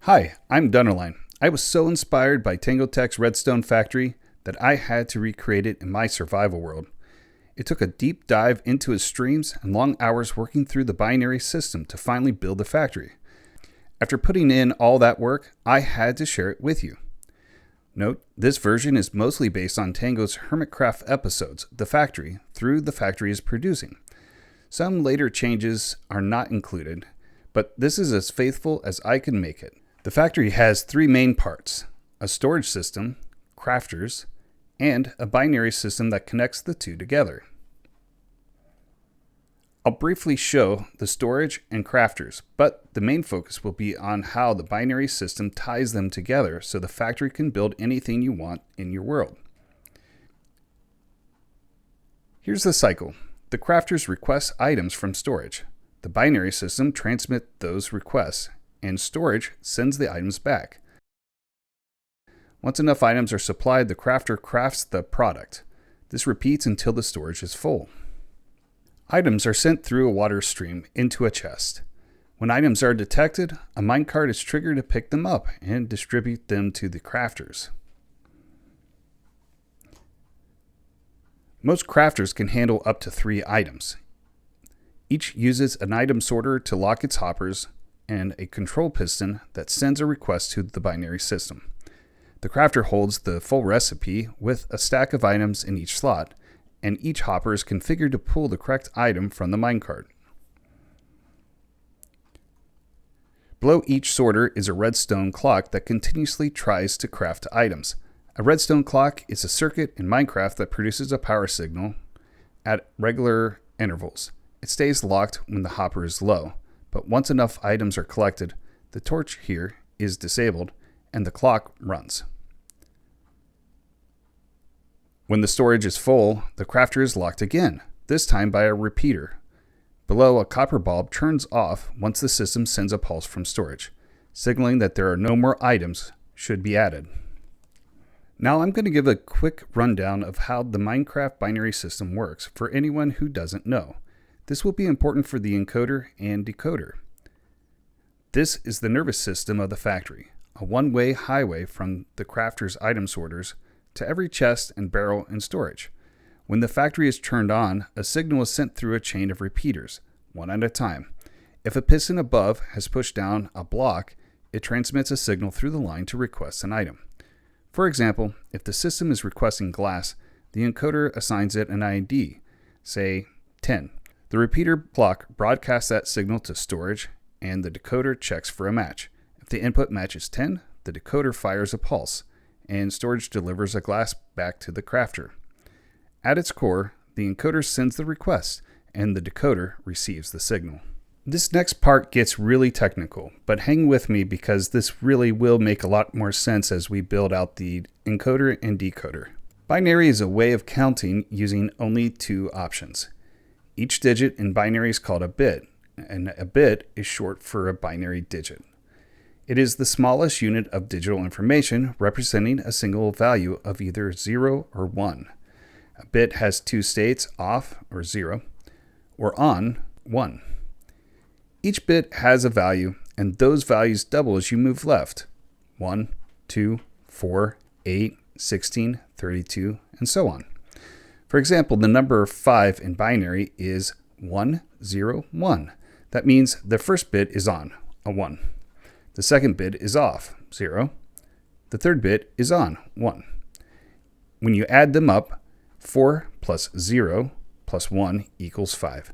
Hi, I'm Dunnerline. I was so inspired by TangoTek's Redstone factory that I had to recreate it in my survival world. It took a deep dive into his streams and long hours working through the binary system to finally build the factory. After putting in all that work, I had to share it with you. Note, this version is mostly based on Tango's Hermitcraft episodes, The Factory, through the factory is producing. Some later changes are not included, but this is as faithful as I can make it. The factory has three main parts: a storage system, crafters, and a binary system that connects the two together. I'll briefly show the storage and crafters, but the main focus will be on how the binary system ties them together so the factory can build anything you want in your world. Here's the cycle. The crafters request items from storage. The binary system transmits those requests, and storage sends the items back. Once enough items are supplied, the crafter crafts the product. This repeats until the storage is full. Items are sent through a water stream into a chest. When items are detected, a minecart is triggered to pick them up and distribute them to the crafters. Most crafters can handle up to 3 items. Each uses an item sorter to lock its hoppers and a control piston that sends a request to the binary system. The crafter holds the full recipe with a stack of items in each slot, and each hopper is configured to pull the correct item from the minecart. Below each sorter is a redstone clock that continuously tries to craft items. A redstone clock is a circuit in Minecraft that produces a power signal at regular intervals. It stays locked when the hopper is low, but once enough items are collected, the torch here is disabled and the clock runs. When the storage is full, the crafter is locked again, this time by a repeater. Below, a copper bulb turns off once the system sends a pulse from storage, signaling that there are no more items should be added. Now I'm going to give a quick rundown of how the Minecraft binary system works for anyone who doesn't know. This will be important for the encoder and decoder. This is the nervous system of the factory, a one-way highway from the crafter's item sorters to every chest and barrel in storage. When the factory is turned on, a signal is sent through a chain of repeaters, one at a time. If a piston above has pushed down a block, it transmits a signal through the line to request an item. For example, if the system is requesting glass, the encoder assigns it an ID, say 10. The repeater clock broadcasts that signal to storage, and the decoder checks for a match. If the input matches 10, the decoder fires a pulse, and storage delivers a glass back to the crafter. At its core, the encoder sends the request, and the decoder receives the signal. This next part gets really technical, but hang with me because this really will make a lot more sense as we build out the encoder and decoder. Binary is a way of counting using only 2 options. Each digit in binary is called a bit, and a bit is short for a binary digit. It is the smallest unit of digital information representing a single value of either 0 or 1. A bit has 2 states, off or 0, or on, 1. Each bit has a value, and those values double as you move left: 1, 2, 4, 8, 16, 32, and so on. For example, the number 5 in binary is 1, 0, 1. That means the first bit is on, a 1. The second bit is off, 0. The third bit is on, 1. When you add them up, 4 plus 0 plus 1 equals 5.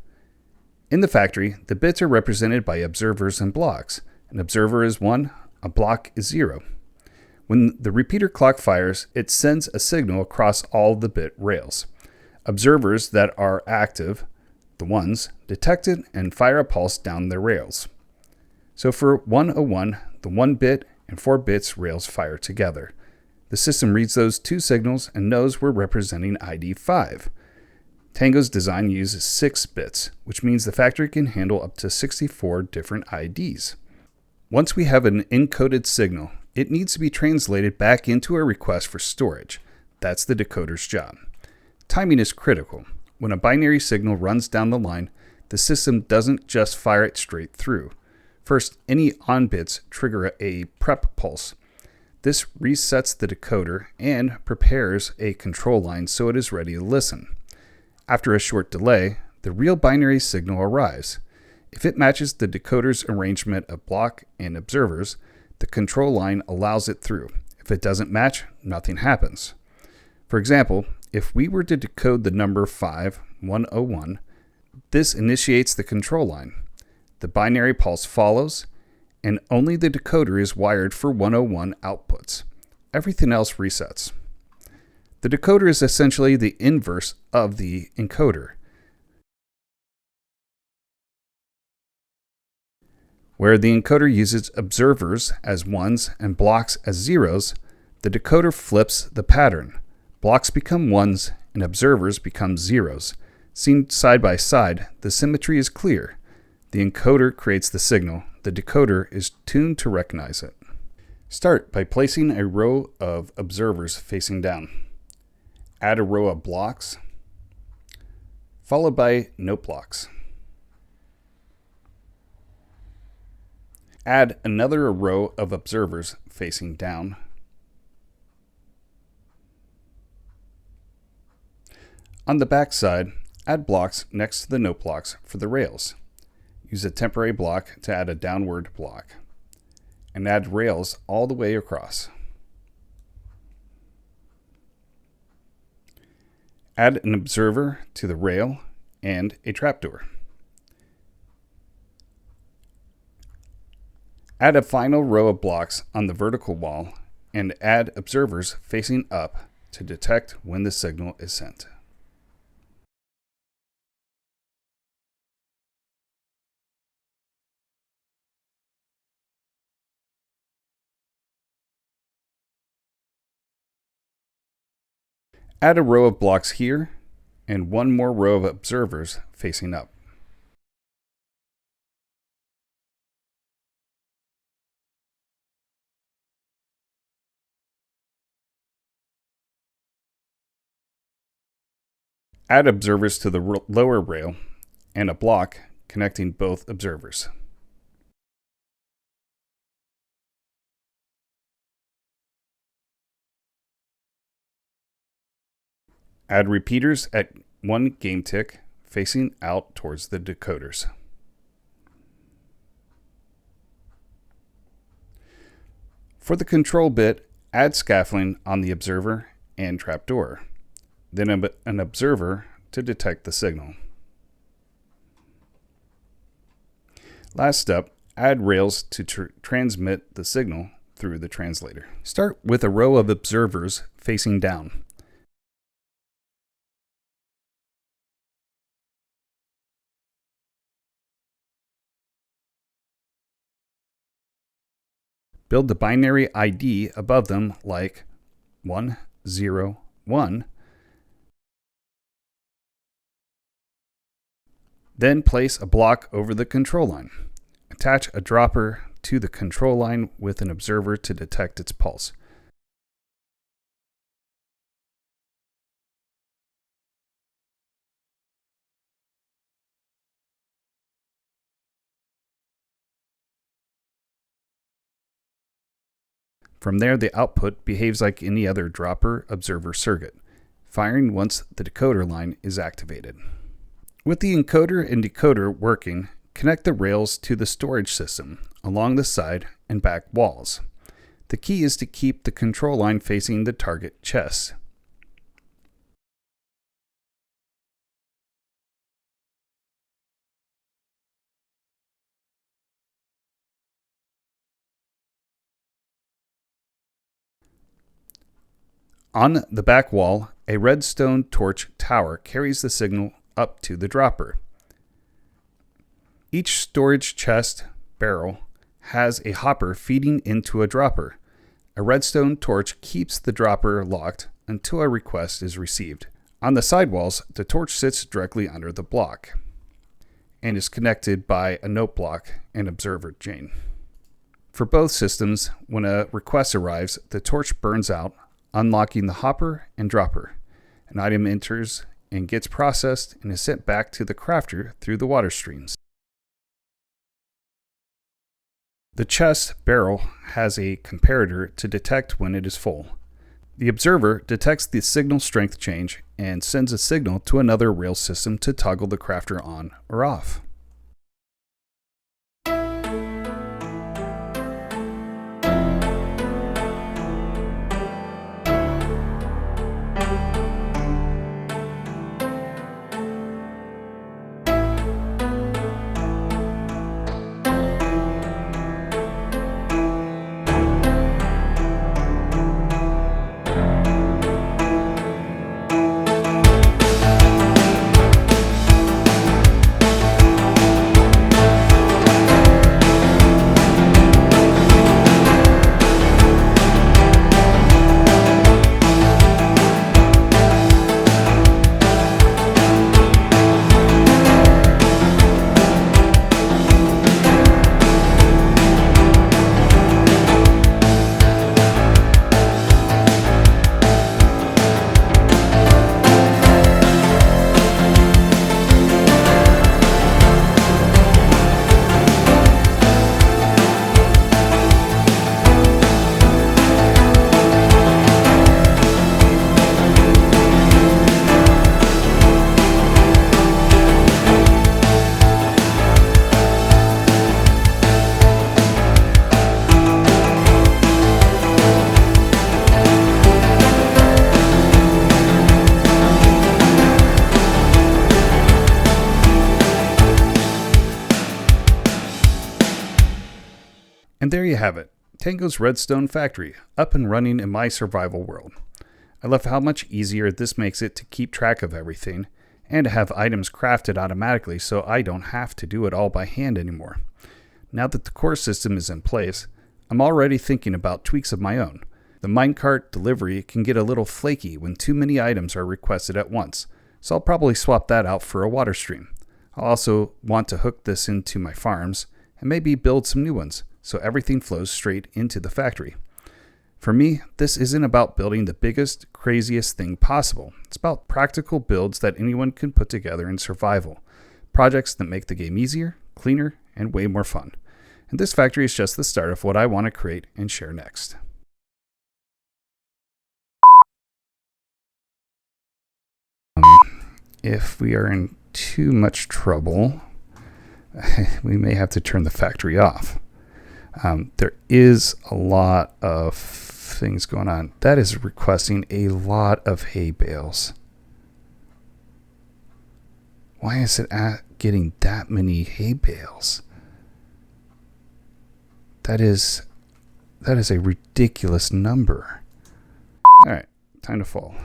In the factory, the bits are represented by observers and blocks. An observer is 1, a block is 0. When the repeater clock fires, it sends a signal across all the bit rails. Observers that are active, the ones, detect it and fire a pulse down their rails. So for 101, the 1 bit and 4 bits rails fire together. The system reads those 2 signals and knows we're representing ID 5. Tango's design uses 6 bits, which means the factory can handle up to 64 different IDs. Once we have an encoded signal, it needs to be translated back into a request for storage. That's the decoder's job. Timing is critical. When a binary signal runs down the line, the system doesn't just fire it straight through. First, any on bits trigger a prep pulse. This resets the decoder and prepares a control line so it is ready to listen. After a short delay, the real binary signal arrives. If it matches the decoder's arrangement of block and observers, the control line allows it through. If it doesn't match, nothing happens. For example, if we were to decode the number 5101, this initiates the control line. The binary pulse follows, and only the decoder is wired for 101 outputs. Everything else resets. The decoder is essentially the inverse of the encoder. Where the encoder uses observers as ones and blocks as zeros, the decoder flips the pattern. Blocks become ones and observers become zeros. Seen side by side, the symmetry is clear. The encoder creates the signal. The decoder is tuned to recognize it. Start by placing a row of observers facing down. Add a row of blocks, followed by note blocks. Add another row of observers facing down. On the back side, add blocks next to the note blocks for the rails. Use a temporary block to add a downward block, and add rails all the way across. Add an observer to the rail and a trapdoor. Add a final row of blocks on the vertical wall and add observers facing up to detect when the signal is sent. Add a row of blocks here and one more row of observers facing up. Add observers to the lower rail and a block connecting both observers. Add repeaters at one game tick facing out towards the decoders. For the control bit, add scaffolding on the observer and trapdoor, then an observer to detect the signal. Last step, add rails to transmit the signal through the translator. Start with a row of observers facing down. Build the binary ID above them like 101. Then place a block over the control line. Attach a dropper to the control line with an observer to detect its pulse. From there, the output behaves like any other dropper observer circuit, firing once the decoder line is activated. With the encoder and decoder working, connect the rails to the storage system along the side and back walls. The key is to keep the control line facing the target chest. On the back wall, a redstone torch tower carries the signal up to the dropper. Each storage chest barrel has a hopper feeding into a dropper. A redstone torch keeps the dropper locked until a request is received. On the sidewalls, the torch sits directly under the block and is connected by a note block and observer chain. For both systems, when a request arrives, the torch burns out, unlocking the hopper and dropper. An item enters and gets processed and is sent back to the crafter through the water streams. The chest barrel has a comparator to detect when it is full. The observer detects the signal strength change and sends a signal to another rail system to toggle the crafter on or off. And there you have it, Tango's Redstone factory, up and running in my survival world. I love how much easier this makes it to keep track of everything, and to have items crafted automatically so I don't have to do it all by hand anymore. Now that the core system is in place, I'm already thinking about tweaks of my own. The minecart delivery can get a little flaky when too many items are requested at once, so I'll probably swap that out for a water stream. I'll also want to hook this into my farms, and maybe build some new ones, so everything flows straight into the factory. For me, this isn't about building the biggest, craziest thing possible. It's about practical builds that anyone can put together in survival. Projects that make the game easier, cleaner, and way more fun. And this factory is just the start of what I want to create and share next. If we are in too much trouble, we may have to turn the factory off. There is a lot of things going on. That is requesting a lot of hay bales. Why is it getting that many hay bales? That is a ridiculous number. All right, time to fall.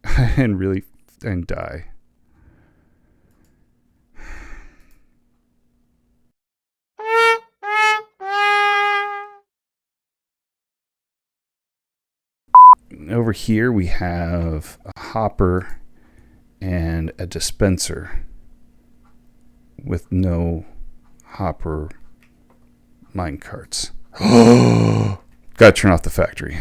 and die. Over here we have a hopper and a dispenser with no hopper mine carts. Gotta turn off the factory.